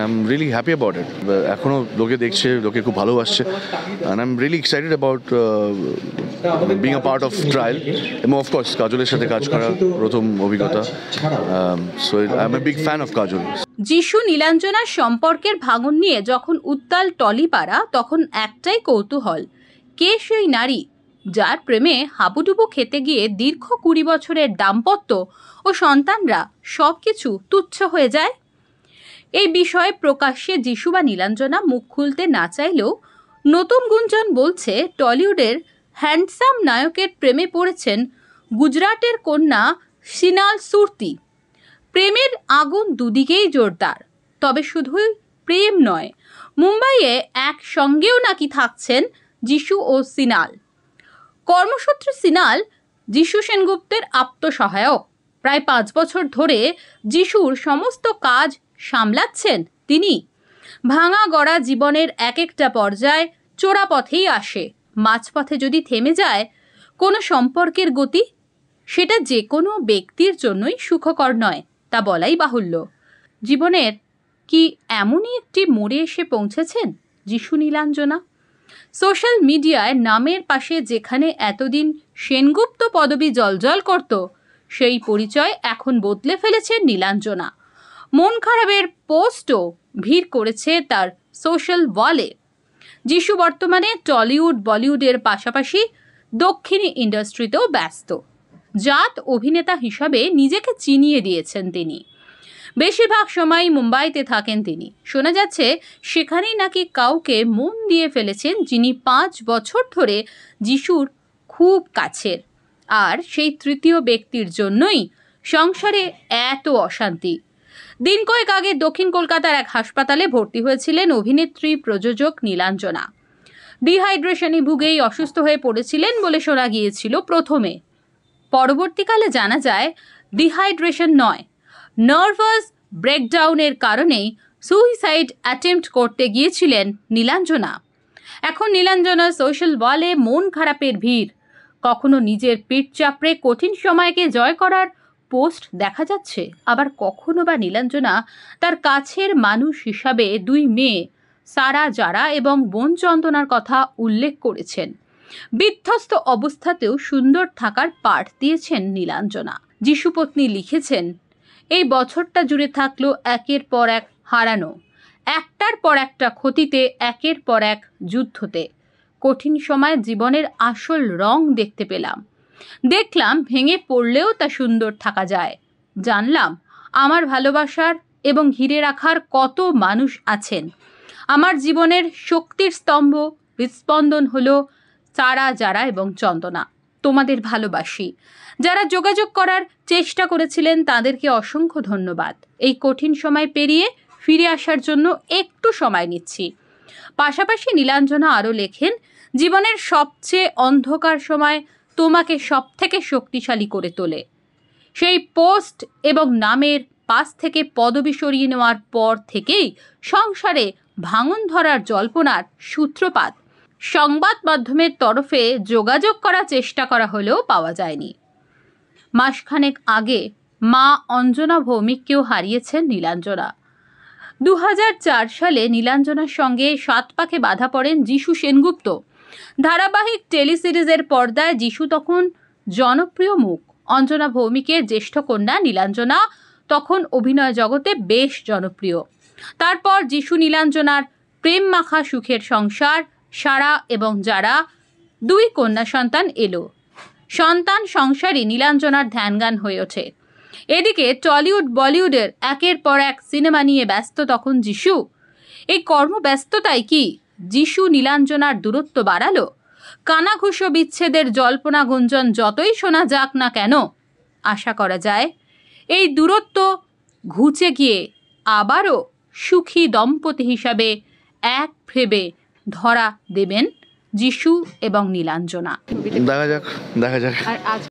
I'm really happy about it. এখনো লোকে দেখছে, লোকে খুব ভালোবাসছে, and I'm really excited about being a part of trial এবং of course কাজলের সাথে কাজ করা প্রথম অভিজ্ঞতা, so I'm a big fan of Kajol. যিশু নীলাঞ্জনার সম্পর্কের ভাঙন নিয়ে যখন উত্তাল টলিপাড়া, তখন একটাই কৌতূহল, কে সেই নারী যার প্রেমে হাবুডুবু খেতে গিয়ে দীর্ঘ 20 বছরের দাম্পত্য ও সন্তানরা সবকিছু তুচ্ছ হয়ে যায়। এই বিষয়ে প্রকাশ্যে যিশু বা নীলাঞ্জনা মুখ খুলতে না চাইলেও নতুন গুঞ্জন বলছে টলিউডের হ্যান্ডসাম নায়কের প্রেমে পড়েছেন গুজরাটের কন্যা সিনাল সুরতি। প্রেমের আগুন দুদিকেই জোরদার, তবে শুধুই প্রেম নয়, মুম্বাইয়ে একসঙ্গেও নাকি থাকছেন যিশু ও সিনাল। কর্মসূত্রে সিনাল যিশু সেনগুপ্তের আত্মসহায়ক। প্রায় 5 বছর ধরে যিশুর সমস্ত কাজ সামলাচ্ছেন তিনি। ভাঙা গড়া জীবনের এক একটা পর্যায় চোরা পথেই আসে। মাঝপথে যদি থেমে যায় কোনো সম্পর্কের গতি, সেটা যে কোনো ব্যক্তির জন্যই সুখকর নয়, তা বলাই বাহুল্য। জীবনের কি এমনই একটি মোড়ে এসে পৌঁছেছেন যিশু নীলাঞ্জনা? সোশ্যাল মিডিয়ায় নামের পাশে যেখানে এতদিন সেনগুপ্ত পদবি জলজল করত, সেই পরিচয় এখন বদলে ফেলেছেন নীলাঞ্জনা। মন খারাপের পোস্টও ভিড় করেছে তার সোশ্যাল ওয়ালে। যিশু বর্তমানে টলিউড বলিউডের পাশাপাশি দক্ষিণী ইন্ডাস্ট্রিতেও ব্যস্ত। জাত অভিনেতা হিসাবে নিজেকে চিনিয়ে দিয়েছেন তিনি। বেশিরভাগ সময় মুম্বাইতে থাকেন তিনি। শোনা যাচ্ছে সেখানেই নাকি কাউকে মন দিয়ে ফেলেছেন যিনি 5 বছর ধরে যিশুর খুব কাছের। আর সেই তৃতীয় ব্যক্তির জন্যই সংসারে এত অশান্তি। দিন কয়েক আগে দক্ষিণ কলকাতার এক হাসপাতালে ভর্তি হয়েছিলেন অভিনেত্রী প্রযোজক নীলাঞ্জনা। ডিহাইড্রেশনে ভুগেই অসুস্থ হয়ে পড়েছিলেন বলে শোনা গিয়েছিল প্রথমে। পরবর্তীকালে জানা যায় ডিহাইড্রেশন নয়, নার্ভাস ব্রেকডাউনের কারণেই সুইসাইড অ্যাটেম্প্ট করতে গিয়েছিলেন নীলাঞ্জনা। এখন নীলাঞ্জনার সোশ্যাল ওয়ালে মন খারাপের ভিড়। কখনো নিজের পিঠ চাপড়ে কঠিন সময়কে জয় করার পোস্ট দেখা যাচ্ছে, আবার কখনো বা নীলাঞ্জনা তার কাছের মানুষ হিসাবে 2 মেয়ে সারা, যারা এবং বোন চন্দনার কথা উল্লেখ করেছেন। বিধ্বস্ত অবস্থাতেও সুন্দর থাকার পাঠ দিয়েছেন নীলাঞ্জনা। যিশুপত্নী লিখেছেন, এই বছরটা জুড়ে থাকলো একের পর এক হারানো, একটার পর একটা ক্ষতিতে, একের পর এক যুদ্ধতে। কঠিন সময় জীবনের আসল রং দেখতে পেলাম। দেখলাম ভেঙে পড়লেও তা সুন্দর থাকা যায়। জানলাম আমার ভালোবাসার এবং ঘিরে রাখার কত মানুষ আছেন। আমার জীবনের শক্তির স্তম্ভ বিস্পন্দন হলো সারা, যারা এবং চন্দনা। তোমাদের ভালোবাসি। যারা যোগাযোগ করার চেষ্টা করেছিলেন তাদেরকে অসংখ্য ধন্যবাদ। এই কঠিন সময় পেরিয়ে ফিরে আসার জন্য একটু সময় নিচ্ছি। পাশাপাশি নীলাঞ্জনা আরও লেখেন, জীবনের সবচেয়ে অন্ধকার সময় তোমাকে সবথেকে শক্তিশালী করে তোলে। সেই পোস্ট এবং নামের পাশ থেকে পদবি সরিয়ে নেওয়ার পর থেকেই সংসারে ভাঙন ধরার জল্পনার সূত্রপাত। সংবাদ মাধ্যমের তরফে যোগাযোগ করার চেষ্টা করা হলেও পাওয়া যায়নি। মাসখানেক আগে মা অঞ্জনা ভৌমিককেও হারিয়েছেন নীলাঞ্জনা। 2004 সালে নীলাঞ্জনার সঙ্গে 7 পাকে বাঁধা পড়েন যিশু সেনগুপ্ত। ধারাবাহিক টেলিসিরিজের পর্দায় যিশু তখন জনপ্রিয় মুখ। অঞ্জনা ভৌমিকের জ্যেষ্ঠ কন্যা নীলাঞ্জনা তখন অভিনয় জগতে বেশ জনপ্রিয়। তারপর যিশু নীলাঞ্জনার প্রেম মাখা সুখের সংসার, সারা এবং যারা, 2 কন্যা সন্তান এলো। সন্তান সংসারই নীলাঞ্জনার ধ্যানগান হয়ে ওঠে। এদিকে টলিউড বলিউডের একের পর এক সিনেমা নিয়ে ব্যস্ত তখন যিশু। এই কর্মব্যস্ততাই কি যিশু নীলাঞ্জনার দূরত্ব বাড়ালো? কানাঘুষো বিচ্ছেদের জল্পনা গুঞ্জন যতই শোনা যাক না কেন, আশা করা যায় এই দূরত্ব ঘুচে গিয়ে আবারও সুখী দম্পতি হিসাবে এক ভেবে ধরা দেবেন যিশু এবং নীলাঞ্জনা। দেখা যাক।